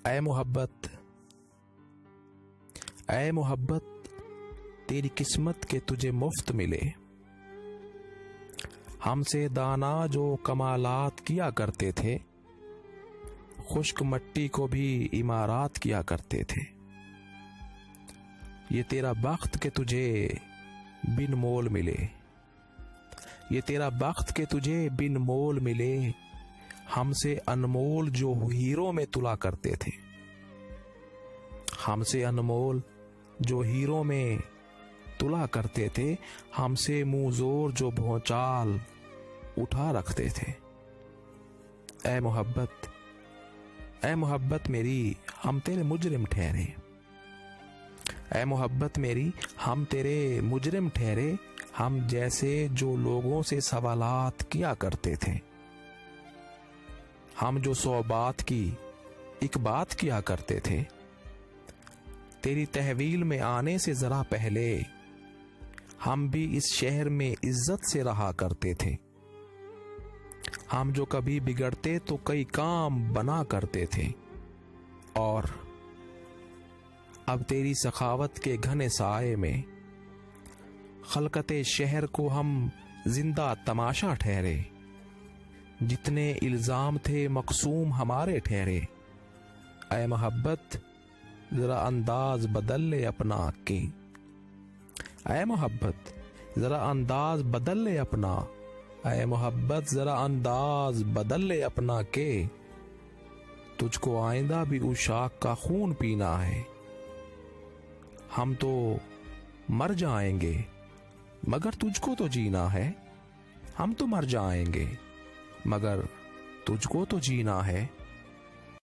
ऐ मोहब्बत, ऐ मोहब्बत, तेरी किस्मत के तुझे मुफ्त मिले। हमसे दाना जो कमालात किया करते थे, खुश्क मट्टी को भी इमारात किया करते थे। ये तेरा बख्त के तुझे बिन मोल मिले, ये तेरा बख्त के तुझे बिन मोल मिले। हमसे अनमोल जो हीरो में तुला करते थे, हमसे अनमोल जो हीरो में तुला करते थे। हमसे मुंह जोर जो भौचाल उठा रखते थे। ऐ मोहब्बत, ऐ मोहब्बत मेरी, हम तेरे मुजरिम ठहरे। ऐ मोहब्बत मेरी, हम तेरे मुजरिम ठहरे। हम जैसे जो लोगों से सवालात किया करते थे, हम जो 100 बात की एक बात किया करते थे। तेरी तहवील में आने से जरा पहले हम भी इस शहर में इज्जत से रहा करते थे। हम जो कभी बिगड़ते तो कई काम बना करते थे, और अब तेरी सखावत के घने साए में खलकते शहर को हम जिंदा तमाशा ठहरे। जितने इल्जाम थे मकसूम हमारे ठहरे। ऐ मोहब्बत, जरा अंदाज बदल ले अपना के। ऐ मोहब्बत, जरा अंदाज बदल ले अपना। ऐ मोहब्बत, जरा अंदाज बदल ले अपना के। तुझको आइंदा भी उशाक का खून पीना है। हम तो मर जाएंगे मगर तुझको तो जीना है। हम तो मर जाएंगे मगर तुझको तो जीना है।